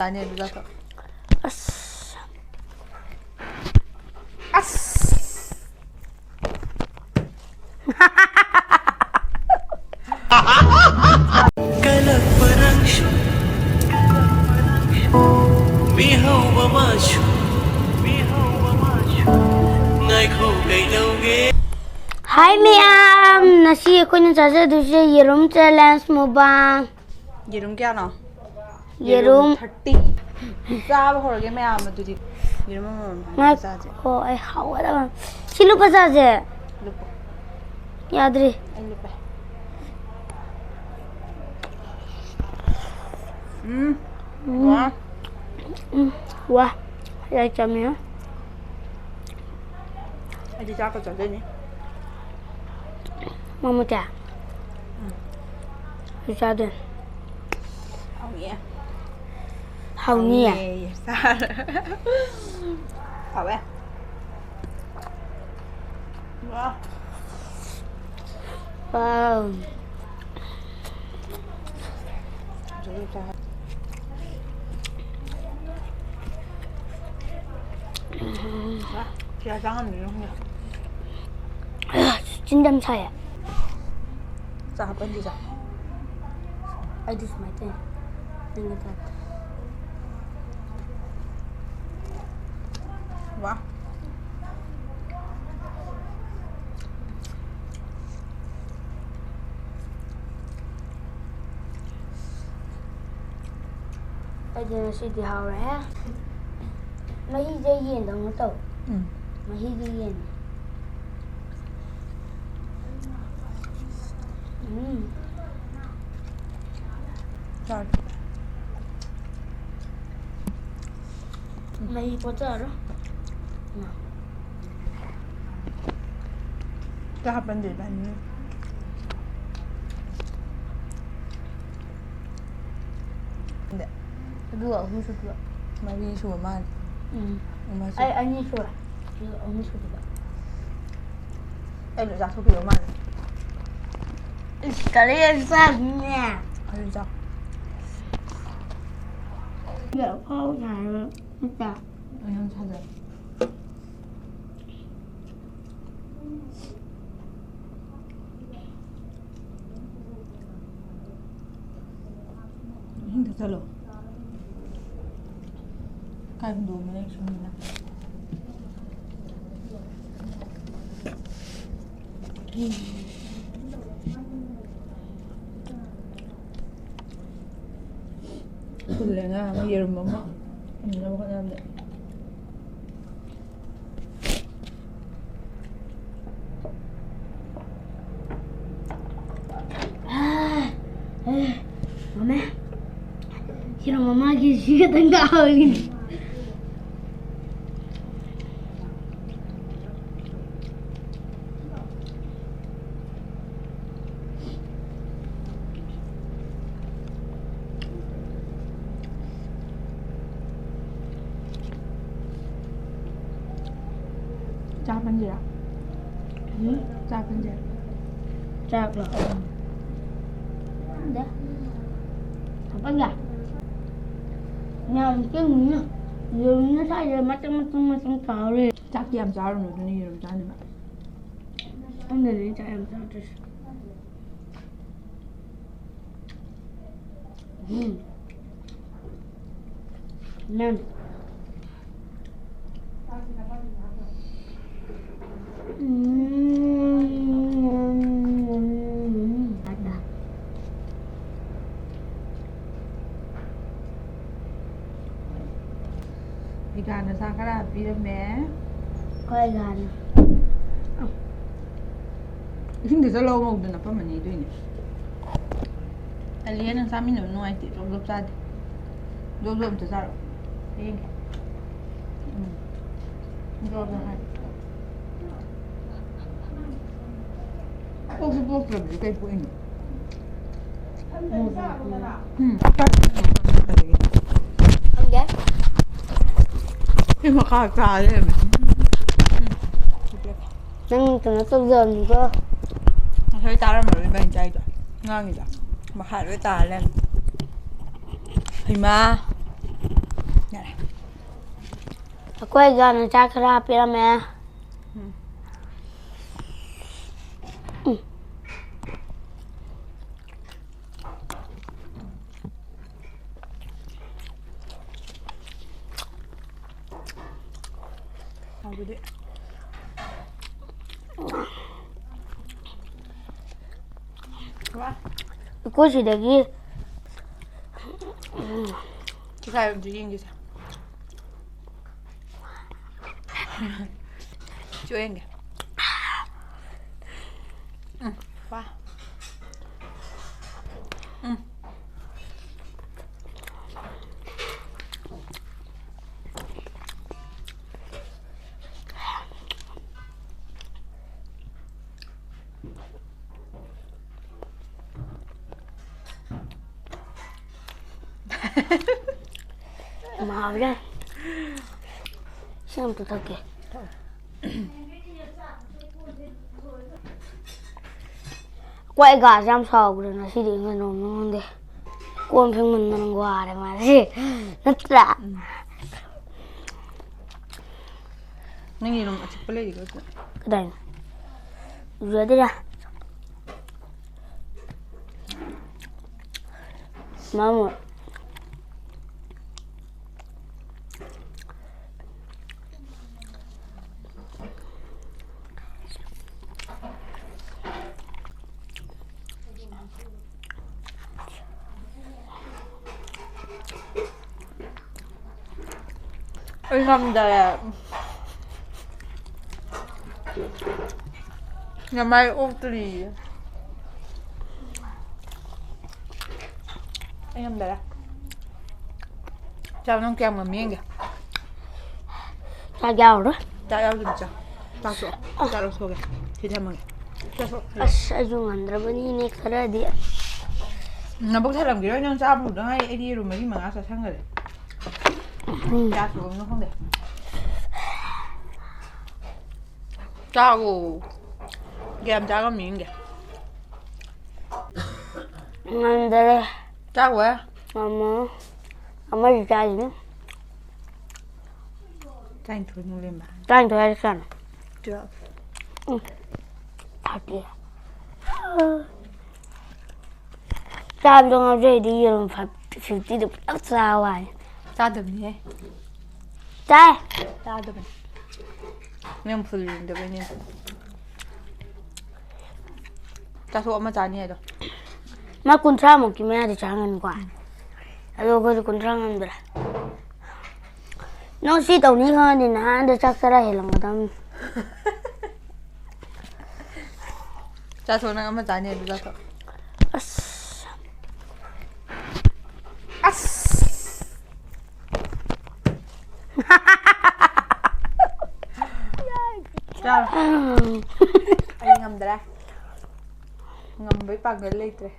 Tanya bisa tuh. As. Kalak parangshu, bihau bamashu, ngai khô cây đâu ghé. Hi ma'am, nasi ako'y nasasadusya yerum challenge mo ba? Yerum क्या ना? Yerum 30. Sab हो गए मैं आम तुझे. Yerum मैं साजे. को ay hawala. Sino pa saje? Lupa. याद रे. Ay lupa. Wah. Wah, ya chamia. Aji cha có chả ni. Mama cha. Cha den. Không nhẹ. Hầu nhi à? Sao? Hảo bé. Wow. Wow. Rồi sao? Chị ăn ăn được không nhỉ? 진짜 차야. Sao bên gì sao? I just my thing. Think that. Wow. I didn't see the how right. Mà hi dây yên đâu nó tàu. Mà hi dây yên. Sao? Mà hi có chờ đó. Sao bên gì bên? Nè. Dua, aku suka. Mari semua mal. Masuk. Ini suka. Ini suka. Em được ra số kiểu mal. Kalian saatnya. Ayo ra. Nggak kau nyala. Entah. Anh sao rồi? Hindi talo. Kaya kung dumi na yung sumina. Kulit nga, mayroon mo mo. Ano naman ka namin? Mama. Kira mama juga tengah ini. Cha bên gì ạ? Cha bên gì? Cak lah. Dah. Apa enggak? Nyangkingnya. Yumnya saya macam-macam kali. Chắc gì em sao rồi, tôi làm sao nữa. Ông này đi cho em sao chứ? Nem. Ada. Thì càng là sao cái là vì em bé. Coi gan. Hindi sa lâu ngồi na pa man ito yun. Aliyan ang sa amin no, no ay tito lop sad. Lop to saro. Ing. Lop na hay. Pok kay po ini. Enggak? Yung makakalim. Nang tumatog doon ko. Thấy tao ra mà bên chay rồi. Ngon gì vậy? Mà hại với tà lên. Thì mà Quay ra nó cha khá bia mẹ. How did it? What? Cô chỉ để ghi. Chị khai làm gì gì sao? Chú em kìa. Wow. Mà đây. Xem tụi tao kìa. Quay gà giam sầu rồi nó sẽ đi người nồng ngon đi. Con phải mình quà đấy mà gì. Rất lạ. Nang inom at pala di ko. Cái này. Rửa đi ra. Mama. Elhamdülillah. Nhà mai ôm tùy. Anh em đấy. Chào nó kem mà miếng kìa. Cha giàu đó. Chào em dùm chào. Chào số. Chào số kìa. Thì thêm mà kìa. Chào số. Asyadu ngandra bani ini kara dia. Nó bốc làm cái đó nhưng sao một hai ai đi rồi mấy mà ăn sao sang rồi. Chào số nó không đẹp. Chào. Kem chào có miếng kìa. Ngandra. Chào quá. Mama gì cha gì nữa? Tranh thôi nó lên mà. Tranh thôi hay sao? Chưa. Thật kìa. Cha trong ao dây đi rồi phải đi được đất sao vậy? Cha được nhỉ? Cha. Cha được. Nhưng phụ nữ được nhỉ? Cha số mà cha nhỉ đâu? Mà con cha một cái mẹ thì cha ngân quả. Alo có con cha ngân rồi. Nó xí tàu ní hơn thì nó để chắc sẽ ra hết lòng tâm. Cha số nó mà cha nhỉ được sao? Chào. Anh ngầm đây. Ngầm với bằng cái lít rồi.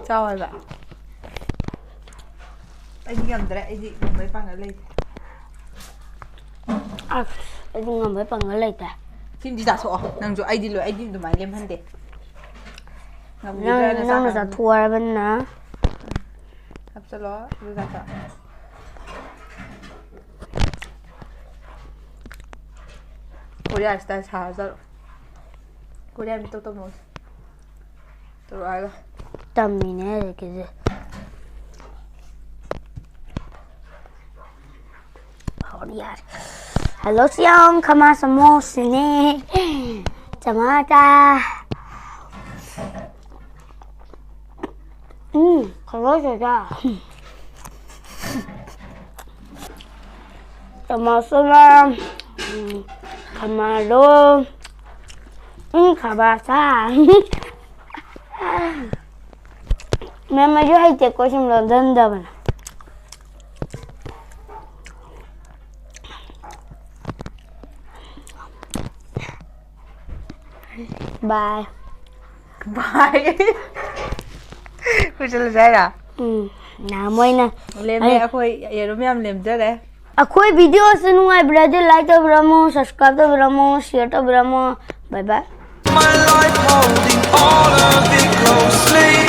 Chào rồi bạn. Anh ngầm đây, anh ngầm với bằng cái lít. Anh ngầm với bằng cái lít à? Phim đi giả sổ, nàng rồi anh đi tụi mày lên hơn để. Nàng là giả thua ra bên nào? Hấp cho nó, đưa ra sợ. Korea está 잘하죠. Korea mi toto mo. Terus Tamine cái gì? Hello siang, kamasamo sini. Chamata. Hello saja. Kamasama. Kamalo. Kabasa. Mama yo hay te coche en London daban. Bye. Bye. Cô chưa lấy à? Nào mới nè. Lên mẹ khôi, giờ nó em lên tới đấy. Ako'y video sa nung ay brother, like to bramo, subscribe to bramo, share to bramo. Bye bye. My life holding all of it closely.